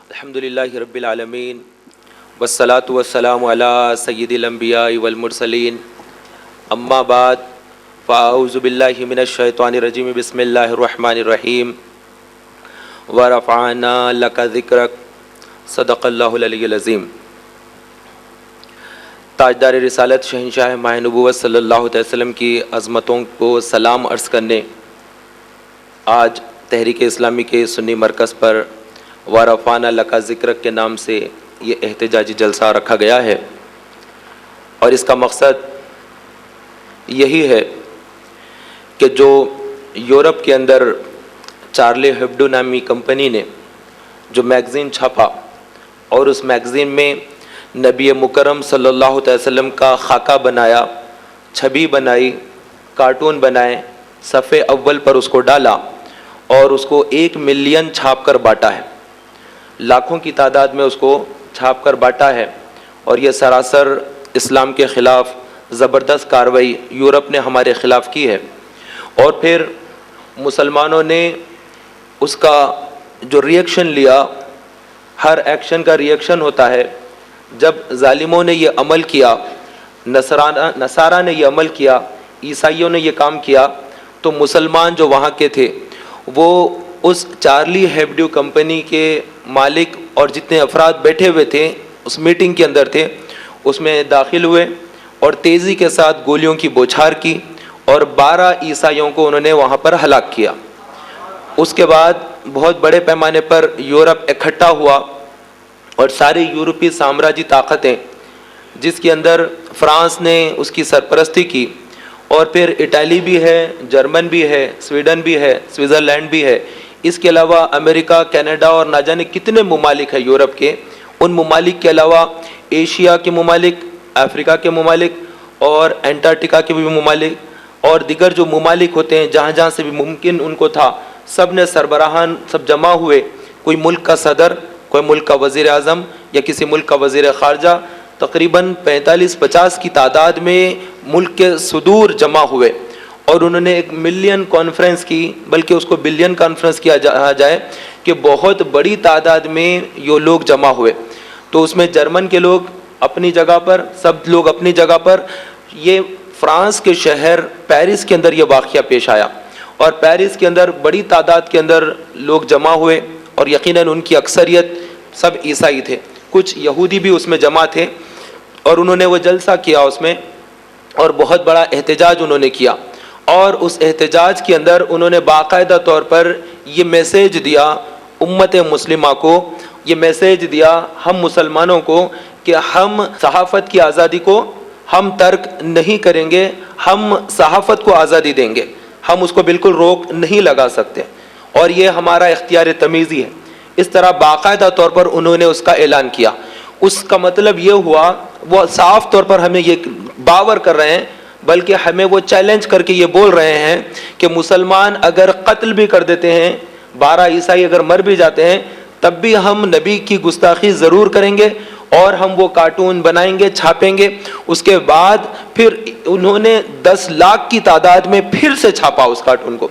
الحمدللہ رب العالمین والصلاة والسلام علی سید الانبیاء والمرسلین اما بعد فاعوذ باللہ من الشیطان الرجیم بسم اللہ الرحمن الرحیم ورفعنا لک ذکرک صدق اللہ العلی العظیم۔ تاجدار رسالت شہنشاہ ماہ نبوت صلی اللہ علیہ وسلم کی عظمتوں کو سلام عرض کرنے آج تحریک اسلامی کے سنی مرکز پر ورفعنا لک ذکرک کے نام سے یہ احتجاجی جلسہ رکھا گیا ہے، اور اس کا مقصد یہی ہے کہ جو یورپ کے اندر چارلی ہیبڈو نامی کمپنی نے جو میگزین چھاپا اور اس میگزین میں نبی مکرم صلی اللہ علیہ وسلم کا خاکہ بنایا، چھبی بنائی، کارٹون بنائے، صفحے اول پر اس کو ڈالا اور اس کو 1 ملین چھاپ کر بانٹا ہے، لاکھوں کی تعداد میں اس کو چھاپ کر بانٹا ہے، اور یہ سراسر اسلام کے خلاف زبردست کارروائی یورپ نے ہمارے خلاف کی ہے۔ اور پھر مسلمانوں نے اس کا جو ریئیکشن لیا، ہر ایکشن کا ریئیکشن ہوتا ہے، جب ظالموں نے یہ عمل کیا، نصارہ نے یہ عمل کیا، عیسائیوں نے یہ کام کیا، تو مسلمان جو وہاں کے تھے وہ اس چارلی ہیبڈو کمپنی کے مالک اور جتنے افراد بیٹھے ہوئے تھے اس میٹنگ کے اندر تھے، اس میں داخل ہوئے اور تیزی کے ساتھ گولیوں کی بوچھار کی اور 12 عیسائیوں کو انہوں نے وہاں پر ہلاک کیا۔ اس کے بعد بہت بڑے پیمانے پر یورپ اکٹھا ہوا اور ساری یورپی سامراجی طاقتیں، جس کے اندر فرانس نے اس کی سرپرستی کی، اور پھر اٹلی بھی ہے، جرمن بھی ہے، سویڈن بھی ہے، سوئٹزرلینڈ بھی ہے، اس کے علاوہ امریکہ، کینیڈا اور نہ جانے کتنے ممالک ہیں یورپ کے، ان ممالک کے علاوہ ایشیا کے ممالک، افریقہ کے ممالک اور انٹارکٹیکا کے بھی ممالک اور دیگر جو ممالک ہوتے ہیں جہاں جہاں سے بھی ممکن ان کو تھا، سب نے سربراہان سب جمع ہوئے، کوئی ملک کا صدر، کوئی ملک کا وزیر اعظم یا کسی ملک کا وزیر خارجہ، تقریباً 45-50 کی تعداد میں ملک کے صدور جمع ہوئے، اور انہوں نے 1 ملین کانفرنس کی، بلکہ اس کو بلین کانفرنس کیا جائے کہ بہت بڑی تعداد میں یہ لوگ جمع ہوئے۔ تو اس میں جرمن کے لوگ اپنی جگہ پر، سب لوگ اپنی جگہ پر، یہ فرانس کے شہر پیرس کے اندر یہ واقعہ پیش آیا، اور پیرس کے اندر بڑی تعداد کے اندر لوگ جمع ہوئے، اور یقیناً ان کی اکثریت سب عیسائی تھے، کچھ یہودی بھی اس میں جمع تھے، اور انہوں نے وہ جلسہ کیا اس میں، اور بہت بڑا احتجاج انہوں نے کیا، اور اس احتجاج کے اندر انہوں نے باقاعدہ طور پر یہ میسیج دیا امت مسلمہ کو، یہ میسیج دیا ہم مسلمانوں کو کہ ہم صحافت کی آزادی کو ہم ترک نہیں کریں گے، ہم صحافت کو آزادی دیں گے، ہم اس کو بالکل روک نہیں لگا سکتے، اور یہ ہمارا اختیار تمیزی ہے۔ اس طرح باقاعدہ طور پر انہوں نے اس کا اعلان کیا۔ اس کا مطلب یہ ہوا، وہ صاف طور پر ہمیں یہ باور کر رہے ہیں، بلکہ ہمیں وہ چیلنج کر کے یہ بول رہے ہیں کہ مسلمان اگر قتل بھی کر دیتے ہیں، 12 عیسائی اگر مر بھی جاتے ہیں، تب بھی ہم نبی کی گستاخی ضرور کریں گے، اور ہم وہ کارٹون بنائیں گے، چھاپیں گے۔ اس کے بعد پھر انہوں نے 10 لاکھ کی تعداد میں پھر سے چھاپا اس کارٹون کو،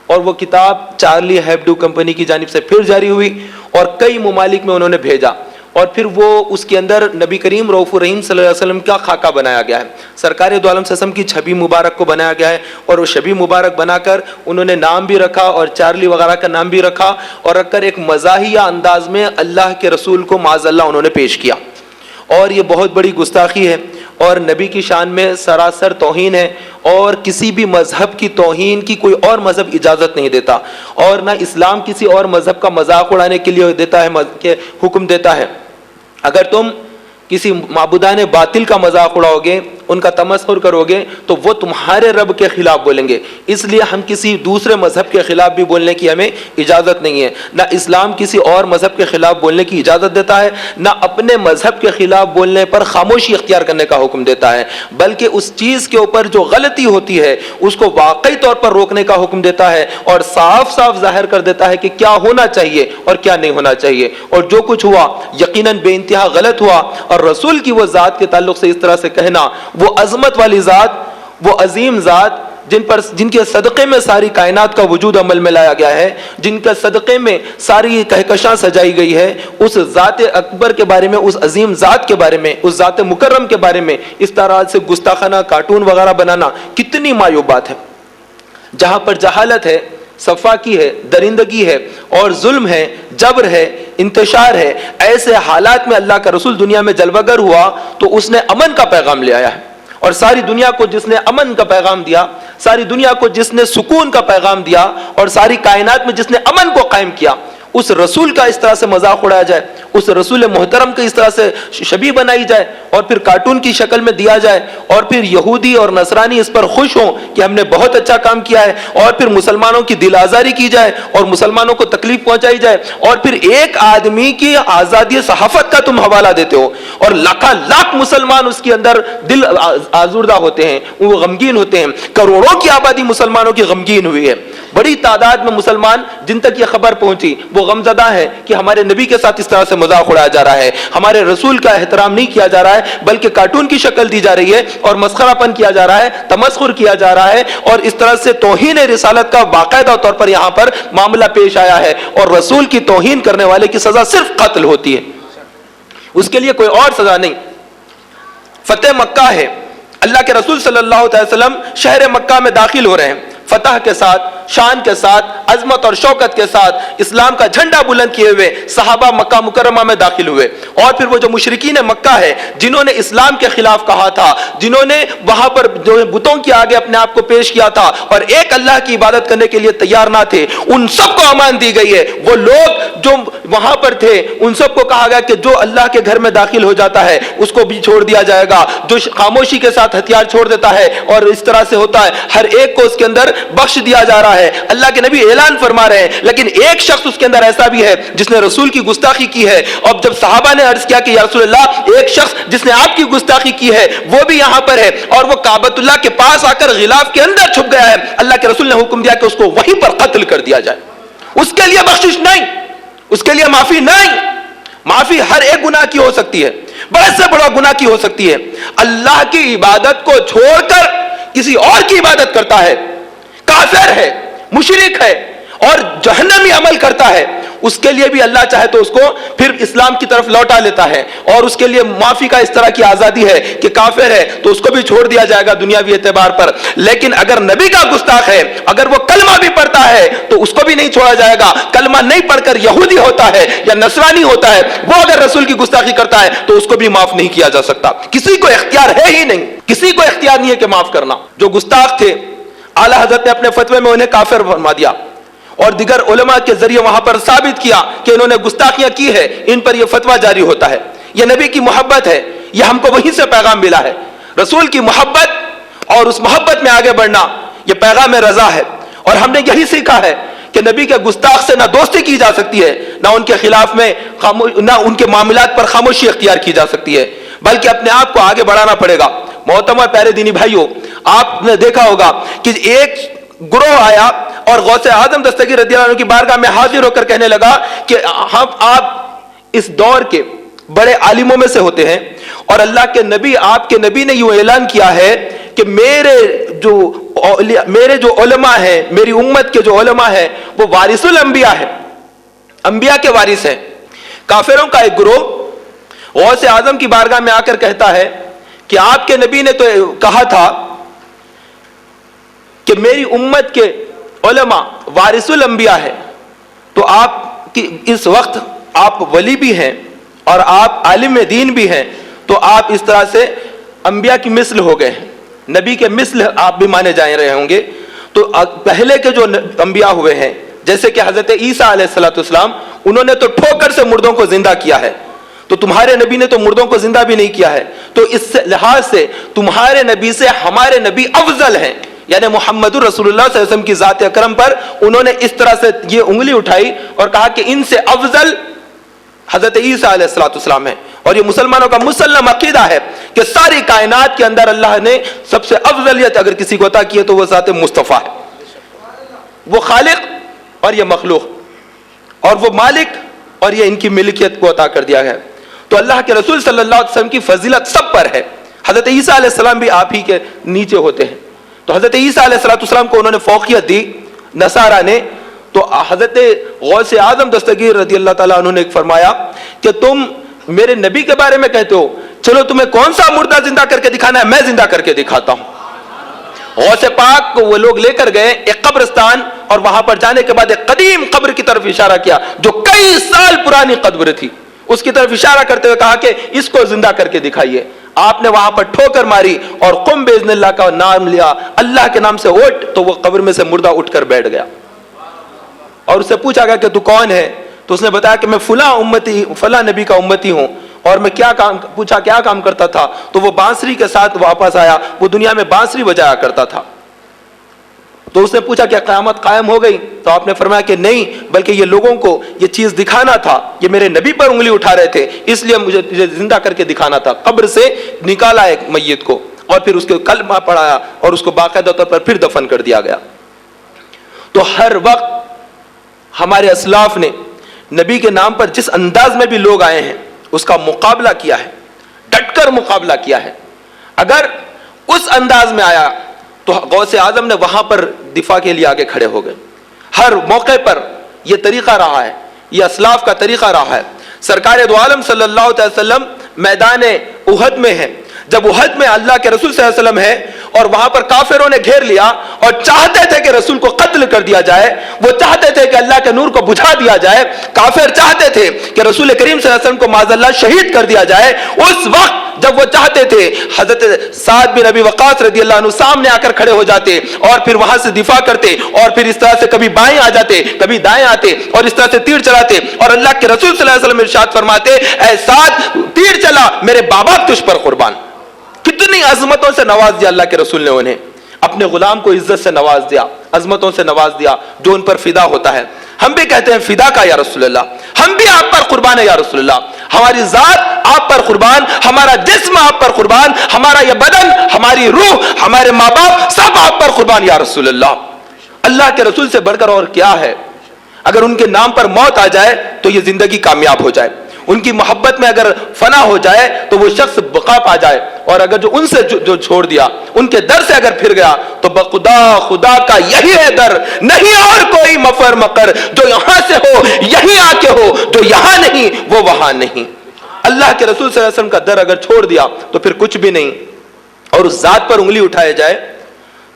اور وہ کتاب چارلی ہیبڈو کمپنی کی جانب سے پھر جاری ہوئی، اور کئی ممالک میں انہوں نے بھیجا، اور پھر وہ اس کے اندر نبی کریم رؤوف الرحیم صلی اللہ علیہ وسلم کا خاکہ بنایا گیا ہے، سرکار دو عالم صلی اللہ علیہ وسلم کی چھبی مبارک کو بنایا گیا ہے، اور وہ چھبی مبارک بنا کر انہوں نے نام بھی رکھا، اور چارلی وغیرہ کا نام بھی رکھا، اور رکھ کر ایک مزاحیہ انداز میں اللہ کے رسول کو معاذ اللہ انہوں نے پیش کیا، اور یہ بہت بڑی گستاخی ہے، اور نبی کی شان میں سراسر توہین ہے، اور کسی بھی مذہب کی توہین کی کوئی اور مذہب اجازت نہیں دیتا، اور نہ اسلام کسی اور مذہب کا مذاق اڑانے کے لیے دیتا ہے، کہ حکم دیتا ہے۔ اگر تم کسی معبودان باطل کا مذاق اڑاؤ گے، ان کا تمسخر کرو گے، تو وہ تمہارے رب کے خلاف بولیں گے، اس لیے ہم کسی دوسرے مذہب کے خلاف بھی بولنے کی ہمیں اجازت نہیں ہے، نہ اسلام کسی اور مذہب کے خلاف بولنے کی اجازت دیتا ہے، نہ اپنے مذہب کے خلاف بولنے پر خاموشی اختیار کرنے کا حکم دیتا ہے، بلکہ اس چیز کے اوپر جو غلطی ہوتی ہے اس کو واقعی طور پر روکنے کا حکم دیتا ہے، اور صاف صاف ظاہر کر دیتا ہے کہ کیا ہونا چاہیے اور کیا نہیں ہونا چاہیے، اور جو کچھ ہوا یقیناً بے انتہا غلط ہوا، اور رسول کی وہ ذات کے تعلق سے اس طرح سے کہنا، وہ عظمت والی ذات، وہ عظیم ذات جن کے صدقے میں ساری کائنات کا وجود عمل میں لایا گیا ہے، جن کے صدقے میں ساری کہکشاں سجائی گئی ہے، اس ذات اکبر کے بارے میں، اس عظیم ذات کے بارے میں، اس ذات مکرم کے بارے میں اس طرح سے گستاخانہ کارٹون وغیرہ بنانا کتنی مایوب بات ہے۔ جہاں پر جہالت ہے، صفاکی ہے، درندگی ہے اور ظلم ہے، جبر ہے، انتشار ہے، ایسے حالات میں اللہ کا رسول دنیا میں جلوہ گر ہوا تو اس نے امن کا پیغام لے آیا ہے، اور ساری دنیا کو جس نے امن کا پیغام دیا، ساری دنیا کو جس نے سکون کا پیغام دیا، اور ساری کائنات میں جس نے امن کو قائم کیا، اس رسول کا اس طرح سے مذاق اڑایا جائے، اس رسول محترم کو اس طرح سے شبیہ بنائی جائے اور پھر کارٹون کی شکل میں دیا جائے، اور پھر یہودی اور نصرانی اس پر خوش ہوں کہ ہم نے بہت اچھا کام کیا ہے، اور پھر مسلمانوں کی دل آزاری کی جائے اور مسلمانوں کو تکلیف پہنچائی جائے، اور پھر ایک آدمی کی آزادی صحافت کا تم حوالہ دیتے ہو اور لاکھ مسلمان اس کے اندر دل آزردہ ہوتے ہیں، وہ غمگین ہوتے ہیں۔ کروڑوں کی آبادی مسلمانوں کی غمگین ہوئی ہے، بڑی تعداد میں مسلمان جن تک یہ خبر پہنچی وہ غمزدہ ہے کہ ہمارے نبی کے ساتھ اس طرح سے مذاق اڑایا جا رہا ہے، ہمارے رسول کا احترام نہیں کیا جا رہا ہے، بلکہ کارٹون کی شکل دی جا رہی ہے اور مسخرہ پن کیا جا رہا ہے، تمسخر کیا جا رہا ہے، اور اس طرح سے توہین رسالت کا باقاعدہ طور پر یہاں پر معاملہ پیش آیا ہے، اور رسول کی توہین کرنے والے کی سزا صرف قتل ہوتی ہے، اس کے لیے کوئی اور سزا نہیں۔ فتح مکہ ہے، اللہ کے رسول صلی اللہ علیہ وسلم شہر مکہ میں داخل ہو رہے ہیں، فتح کے ساتھ، شان کے ساتھ، عظمت اور شوکت کے ساتھ، اسلام کا جھنڈا بلند کیے ہوئے صحابہ مکہ مکرمہ میں داخل ہوئے، اور پھر وہ جو مشرکین مکہ ہے جنہوں نے اسلام کے خلاف کہا تھا، جنہوں نے وہاں پر جو بتوں کے آگے اپنے آپ کو پیش کیا تھا اور ایک اللہ کی عبادت کرنے کے لیے تیار نہ تھے، ان سب کو امان دی گئی ہے۔ وہ لوگ جو وہاں پر تھے ان سب کو کہا گیا کہ جو اللہ کے گھر میں داخل ہو جاتا ہے اس کو بھی چھوڑ دیا جائے گا، جو خاموشی کے ساتھ ہتھیار چھوڑ دیتا ہے، اور اس طرح سے ہوتا ہے، ہر ایک کو اس کے اندر بخش دیا جا رہا ہے۔ اللہ کے نبی اعلان فرما رہے ہیں، لیکن ایک شخص اس کے اندر ایسا بھی ہے جس نے رسول کی گستاخی کی ہے، اور جب صحابہ نے عرض کیا کہ یا رسول اللہ، ایک شخص جس نے آپ کی گستاخی کی ہے وہ بھی یہاں پر ہے، اور وہ کعبۃ اللہ کے پاس آ کر غلاف کے اندر چھپ گیا ہے، اللہ کے رسول نے حکم دیا کہ اس کو وہیں پر قتل کر دیا جائے، اس کے لیے بخشش نہیں، اس کے لیے معافی نہیں۔ معافی ہر ایک گناہ کی ہو سکتی ہے، بڑے سے بڑا گناہ کی ہو سکتی ہے۔ اللہ کی عبادت کو چھوڑ کر کسی اور کی عبادت کرتا ہے، کافر ہے، مشرک ہے اور جہنمی عمل کرتا ہے، اس کے لیے بھی اللہ چاہے تو اس کو پھر اسلام کی طرف لوٹا لیتا ہے، اور اس کے لیے معافی کا اس طرح کی آزادی ہے کہ کافر ہے تو اس کو بھی چھوڑ دیا جائے گا دنیاوی اعتبار پر، لیکن اگر نبی کا گستاخ ہے، اگر وہ کلمہ بھی پڑھتا ہے تو اس کو بھی نہیں چھوڑا جائے گا۔ کلمہ نہیں پڑھ کر یہودی ہوتا ہے یا نصرانی ہوتا ہے، وہ اگر رسول کی گستاخی کرتا ہے تو اس کو بھی معاف نہیں کیا جا سکتا، کسی کو اختیار ہے ہی نہیں، کسی کو اختیار نہیں ہے کہ معاف کرنا۔ جو گستاخ تھے اعلیٰ حضرت نے اپنے فتوے میں انہیں کافر فرما دیا، اور دیگر علماء کے ذریعے وہاں پر ثابت کیا کہ انہوں نے گستاخیاں کی ہے، ان پر یہ فتویٰ جاری ہوتا ہے۔ یہ نبی کی محبت ہے، یہ ہم کو وہیں سے پیغام ملا ہے، رسول کی محبت اور اس محبت میں آگے بڑھنا، یہ پیغام رضا ہے، اور ہم نے یہی سیکھا ہے کہ نبی کے گستاخ سے نہ دوستی کی جا سکتی ہے، نہ ان کے خلاف میں نہ ان کے معاملات پر خاموشی اختیار کی جا سکتی ہے، بلکہ اپنے آپ کو آگے بڑھانا پڑے گا۔ محترم پیارے دینی بھائیوں، آپ نے دیکھا ہوگا کہ ایک گروہ آیا اور غوث اعظم دستگیر رضی اللہ عنہ کی بارگاہ میں حاضر ہو کر کہنے لگا کہ آپ اس دور کے بڑے عالموں میں سے ہوتے ہیں، اور اللہ کے نبی، آپ کے نبی نے یوں اعلان کیا ہے کہ میرے جو علماء ہیں، میری امت کے جو علماء ہیں وہ وارث الانبیاء ہیں، انبیاء کے وارث ہیں۔ کافروں کا ایک گروہ غوث اعظم کی بارگاہ میں آ کر کہتا ہے کہ آپ کے نبی نے تو کہا تھا کہ میری امت کے علماء وارث الانبیاء ہے، تو آپ کی اس وقت آپ ولی بھی ہیں اور آپ عالم دین بھی ہیں، تو آپ اس طرح سے انبیاء کی مثل ہو گئے ہیں، نبی کے مثل آپ بھی مانے جائے رہے ہوں گے۔ تو پہلے کے جو انبیاء ہوئے ہیں جیسے کہ حضرت عیسیٰ علیہ السلام، انہوں نے تو ٹھوکر سے مردوں کو زندہ کیا ہے، تو تمہارے نبی نے تو مردوں کو زندہ بھی نہیں کیا ہے، تو اس لحاظ سے تمہارے نبی سے ہمارے نبی افضل ہیں، یعنی محمد رسول اللہ صلی اللہ علیہ وسلم کی ذات اکرم پر انہوں نے اس طرح سے یہ انگلی اٹھائی اور کہا کہ ان سے افضل حضرت عیسیٰ علیہ السلام ہے، اور یہ مسلمانوں کا مسلم عقیدہ ہے کہ ساری کائنات کے اندر اللہ نے سب سے افضلیت اگر کسی کو عطا کی ہے تو وہ ذات مصطفیٰ ہے، وہ خالق اور یہ مخلوق، اور وہ مالک اور یہ ان کی ملکیت کو عطا کر دیا ہے۔ تو اللہ کے رسول صلی اللہ علیہ وسلم کی فضیلت سب پر ہے، حضرت عیسیٰ علیہ السلام بھی آپ ہی کے نیچے ہوتے ہیں، تو حضرت عیسیٰ علیہ السلام کو انہوں نے فوقیت دی نصارہ نے. تو حضرت غوث اعظم دستگیر رضی اللہ تعالیٰ عنہ نے فرمایا کہ تم میرے نبی کے بارے میں کہتے ہو, چلو تمہیں کون سا مردہ زندہ کر کے دکھانا ہے, میں زندہ کر کے دکھاتا ہوں. غوث پاک کو وہ لوگ لے کر گئے ایک قبرستان, اور وہاں پر جانے کے بعد ایک قدیم قبر کی طرف اشارہ کیا جو کئی سال پرانی قبر تھی. اس کی طرف اشارہ کرتے ہوئے کہا کہ اس کو زندہ کر کے دکھائیے. آپ نے وہاں پر ٹھوکر ماری اور قم باذن اللہ کا نام لیا, اللہ کے نام سے اٹھ, تو وہ قبر میں سے مردہ اٹھ کر بیٹھ گیا. اور اس سے پوچھا گیا کہ تو کون ہے؟ تو اس نے بتایا کہ میں فلاں نبی کا امتی ہوں. اور میں پوچھا کیا کام کرتا تھا؟ تو وہ بانسری کے ساتھ واپس آیا, وہ دنیا میں بانسری بجایا کرتا تھا. تو اس نے پوچھا کہ قیامت قائم ہو گئی؟ تو آپ نے فرمایا کہ نہیں, بلکہ یہ لوگوں کو یہ چیز دکھانا تھا, یہ میرے نبی پر انگلی اٹھا رہے تھے, اس لیے مجھے زندہ کر کے دکھانا تھا. قبر سے نکالا ایک میت کو اور پھر اس کے کلمہ پڑھایا اور اس کو باقاعدہ طور پر پھر دفن کر دیا گیا. تو ہر وقت ہمارے اسلاف نے نبی کے نام پر جس انداز میں بھی لوگ آئے ہیں اس کا مقابلہ کیا ہے, ڈٹ کر مقابلہ کیا ہے. اگر اس انداز میں آیا تو غوث اعظم نے وہاں پر دفاع کے لیے آگے کھڑے ہو گئے. ہر موقع پر یہ طریقہ رہا ہے, یہ اسلاف کا طریقہ رہا ہے. سرکار دو عالم صلی اللہ علیہ وسلم میدان احد میں ہیں. جب احد میں اللہ کے رسول صلی اللہ علیہ وسلم ہے اور وہاں پر کافروں نے گھیر لیا اور چاہتے تھے کہ رسول کو قتل کر دیا جائے, وہ چاہتے تھے کہ اللہ کے نور کو بجھا دیا جائے, کافر چاہتے تھے کہ رسول کریم صلی اللہ علیہ وسلم کو معاذ اللہ شہید کر دیا جائے. اس وقت جب وہ چاہتے تھے حضرت سعد بن ابی وقاص رضی اللہ عنہ سامنے آ کر کھڑے ہو جاتے اور پھر وہاں سے دفاع کرتے اور پھر اس طرح سے کبھی بائیں آ جاتے کبھی دائیں آتے اور اس طرح سے تیر چلاتے, اور اللہ کے رسول صلی اللہ علیہ وسلم ارشاد فرماتے اے سعد تیر چلا, میرے بابا تجھ پر قربان. کتنی عظمتوں سے نواز دیا اللہ کے رسول نے انہیں, اپنے غلام کو عزت سے نواز دیا, عظمتوں سے نواز دیا جو ان پر فدا ہوتا ہے. ہم بھی کہتے ہیں فدا کا یا رسول اللہ, ہم بھی آپ پر قربان ہے یا رسول اللہ. ہماری ذات آپ پر قربان, ہمارا جسم آپ پر قربان, ہمارا یہ بدن, ہماری روح, ہمارے ماں باپ سب آپ پر قربان یا رسول اللہ. اللہ کے رسول سے بڑھ کر اور کیا ہے؟ اگر ان کے نام پر موت آ جائے تو یہ زندگی کامیاب ہو جائے, ان کی محبت میں اگر فنا ہو جائے تو وہ شخص بقا پا جائے, اور اگر جو ان سے جو چھوڑ دیا ان کے در سے اگر پھر گیا تو بخدا خدا کا یہی ہے در, نہیں اور کوئی مفر مقر, جو یہاں سے ہو یہی آ کے ہو, جو یہاں نہیں وہ وہاں نہیں. اللہ کے رسول صلی اللہ علیہ وسلم کا در اگر چھوڑ دیا تو پھر کچھ بھی نہیں, اور اس ذات پر انگلی اٹھائے جائے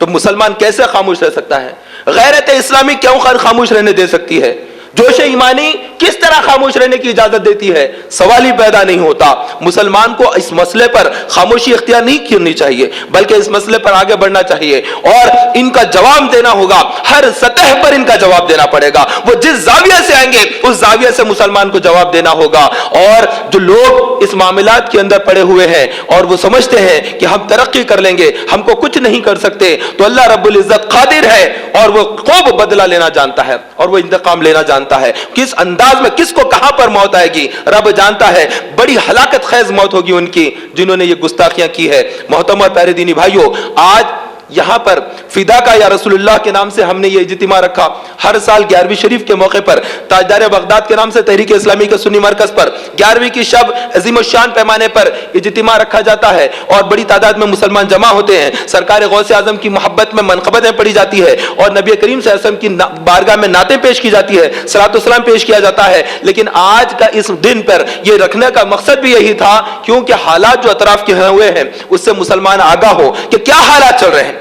تو مسلمان کیسے خاموش رہ سکتا ہے؟ غیرت اسلامی کیوں خاموش رہنے دے سکتی ہے؟ جوش ایمانی کس طرح خاموش رہنے کی اجازت دیتی ہے؟ سوال ہی پیدا نہیں ہوتا. مسلمان کو اس مسئلے پر خاموشی اختیار نہیں کرنی چاہیے, بلکہ اس مسئلے پر آگے بڑھنا چاہیے اور ان کا جواب دینا ہوگا. ہر سطح پر ان کا جواب دینا پڑے گا. وہ جس زاویہ سے آئیں گے اس زاویہ سے مسلمان کو جواب دینا ہوگا. اور جو لوگ اس معاملات کے اندر پڑے ہوئے ہیں اور وہ سمجھتے ہیں کہ ہم ترقی کر لیں گے, ہم کو کچھ نہیں کر سکتے, تو اللہ رب العزت قادر ہے اور وہ خوب بدلہ لینا جانتا ہے اور وہ انتقام لینا جانتا ہے. کس انداز میں کس کو کہاں پر موت آئے گی رب جانتا ہے. بڑی ہلاکت خیز موت ہوگی ان کی جنہوں نے یہ گستاخیاں کی ہے. محترم اور پیارے دینی بھائیوں, آج یہاں پر فدا کا یا رسول اللہ کے نام سے ہم نے یہ اجتماع رکھا. ہر سال 11ویں شریف کے موقع پر تاجدار بغداد کے نام سے تحریک اسلامی کے سنی مرکز پر 11ویں کی شب عظیم الشان پیمانے پر اجتماع رکھا جاتا ہے اور بڑی تعداد میں مسلمان جمع ہوتے ہیں. سرکار غوث اعظم کی محبت میں منقبتیں پڑھی جاتی ہے اور نبی کریم صلی اللہ علیہ وسلم کی بارگاہ میں نعتیں پیش کی جاتی ہے, صلاۃ والسلام پیش کیا جاتا ہے. لیکن آج کا اس دن پر یہ رکھنے کا مقصد بھی یہی تھا کیونکہ حالات جو اطراف کے ہوئے ہیں اس سے مسلمان آگاہ ہو کہ کیا حالات چل رہے ہیں,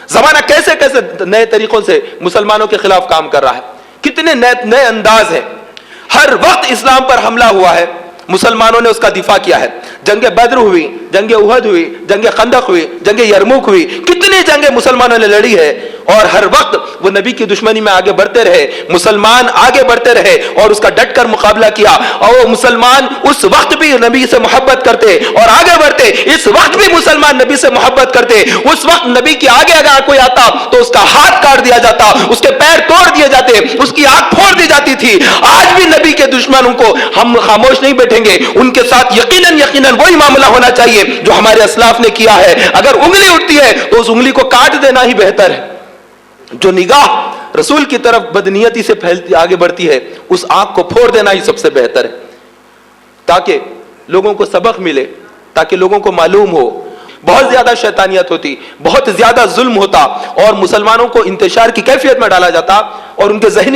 زمانہ کیسے کیسے نئے طریقوں سے مسلمانوں کے خلاف کام کر رہا ہے, کتنے نئے انداز ہیں. ہر وقت اسلام پر حملہ ہوا ہے, مسلمانوں نے اس کا دفاع کیا ہے. جنگ بدر ہوئی, جنگ احد ہوئی, جنگ خندق ہوئی, جنگ یرموک ہوئی, کتنی جنگیں مسلمانوں نے لڑی ہے اور ہر وقت وہ نبی کی دشمنی میں آگے بڑھتے رہے. مسلمان آگے بڑھتے رہے اور اس کا ڈٹ کر مقابلہ کیا, اور وہ مسلمان اس وقت بھی نبی سے محبت کرتے اور آگے بڑھتے. اس وقت بھی مسلمان نبی سے محبت کرتے. اس وقت نبی کے آگے اگر کوئی آتا تو اس کا ہاتھ کاٹ دیا جاتا, اس کے پیر توڑ دیے جاتے, اس کی آنکھ پھوڑ دی جاتی تھی. آج بھی نبی کے دشمنوں کو ہم خاموش نہیں بیٹھیں گے, ان کے ساتھ یقیناً وہی معاملہ ہونا چاہیے جو ہمارے اسلاف نے کیا ہے. اگر انگلی اٹھتی ہے تو اس انگلی کو کاٹ دینا ہی بہتر ہے. جو نگاہ رسول کی طرف بدنیتی سے پھیلتی آگے بڑھتی ہے اس آنکھ کو پھوڑ دینا ہی سب سے بہتر ہے, تاکہ لوگوں کو سبق ملے, تاکہ لوگوں کو معلوم ہو. بہت زیادہ شیطانیت ہوتی، بہت زیادہ ظلم ہوتا، اور مسلمانوں کو انتشار کی کیفیت میں ڈالا جاتا، اور ان کے ذہنی